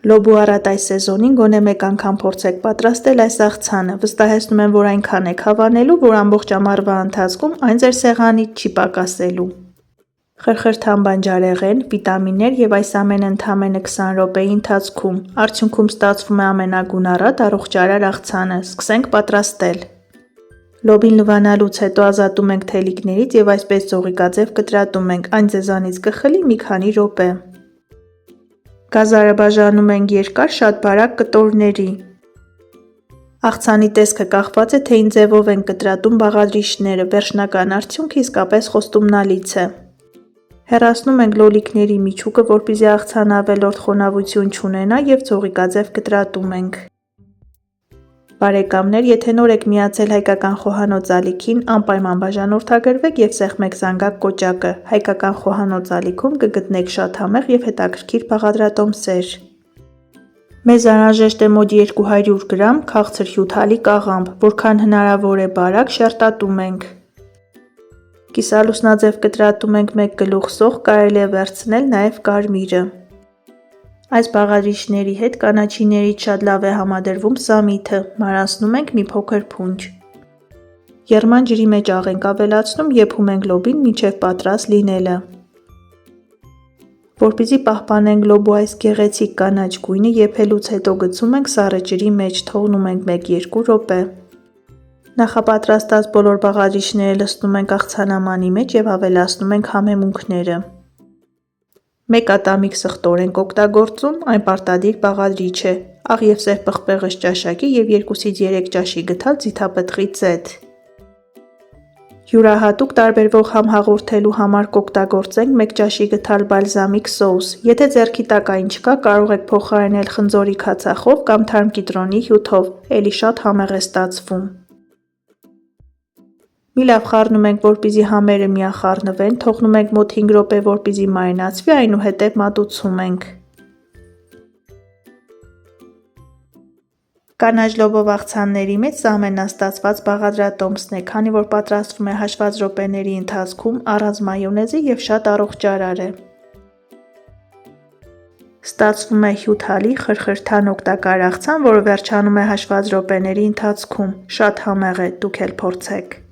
Լոբու առատ այս սեզոնին գոնե մեկ անգամ փորձեք պատրաստել այս աղցանը, վստահեցնում եմ, որ այնքան եք հավանելու, որ ամբողջ ամառվա ընթացքում այն ձեր սեղանից չի պակասելու։ Խրխրթան բանջարեղեն, վիտամիններ եւ այս ամենը ընդամենը 20 րոպեի ընթացքում։ Արդյունքում ստացվում է ամենագունառատ առողջարար աղցանը։ Սկսենք պատրաստել։ Լոբին լվանալուց հետո ազատում ենք թելիկներից եւ այսպես ձողիկաձև կտրատում ենք, այն ձեզանից կխլի մի քանի րոպե։ Գազարը բաժանում ենք երկար, շատ բարակ կտորների։ Աղցանի տեսքը կախված է, թե ինչ ձևով են կտրատում բաղադրիչները, վերջնական արդյունքը իսկապես խոստումնալից է։ Հեռացնում ենք լոլիկների միջուկը, որպեսզի աղցանը ավելորդ խոնավություն չունենա եւ ձողիկաձև կտրատում ենք։ Բարեկամներ, եթե նոր եք միացել հայկական խոհանոց ալիքին, անպայման բաժանորդագրվեք եւ սեղմեք զանգակ կոճակը։ Հայկական խոհանոց ալիքում կգտնեք շատ համեղ եւ հետաքրքիր բաղադրատոմսեր։ Մեզ անհրաժեշտ է մոտ 200 գրամ քաղցր հյութալի կաղամբ, որքան հնարավոր է բարակ շերտատում ենք։ Կիսալուսնաձև կտրատում ենք 1 գլուխ սոխ, կարելի է վերցնել նաեւ կարմիրը։ Այս բաղադրիչների հետ կանաչիներից շատ լավ է համադրվում սամիթը, մարանցնում ենք մի փոքր փունջ։ Եռման ջրի մեջ աղ ենք ավելացնում, եփում ենք լոբին մինչև պատրաստ լինելը։ Որպեսզի պահպանենք լոբու այս գեղեցիկ կանաչ գույնը, եփելուց հետո գցում ենք սառը ջրի մեջ, թողնում ենք 1-2 րոպե։ Նախապատրաստած բոլոր բաղադրիչները լցնում ենք աղցանամանի մեջ եւ ավելացնում ենք համեմունքները։ Մեկ ատամիկ սխտոր ենք օգտագործում, այն պարտադիր բաղադրիչ է, աղ եւ սև պղպեղս ճաշակի եւ 2-ից 3 ճաշի գթալ ձիթապտղի ծեթ։ Յուրահատուկ տարբերվող համ հաղորդելու համար կօգտագործենք 1 ճաշի գթալ բալզամիկ սոուս։ Եթե ձեռքի տակ այն չկա, կարող եք փոխարինել խնձորի քացախով կամ թարմ կիտրոնի հյութով, էլի շատ համեղ է ստացվում։ Մի լավ խառնում ենք, որպեսզի համերը միախառնվեն, թողնում ենք մոտ 5 րոպե, որպեսզի մարինացվի, այնուհետև մատուցում ենք։ Կանաչ լոբով աղցանների մեջ սա ամենաստացված բաղադրատոմսն է, քանի որ պատրաստվում է հաշված րոպեների ընթացքում, առանց մայոնեզի եւ շատ առողջարար է։ Ստացվում է հյութալի, խրխրթան օգտակար աղցան, որը վերջանում է հաշված րոպեների ընթացքում։ Շատ համեղ է, դուք էլ փորձեք։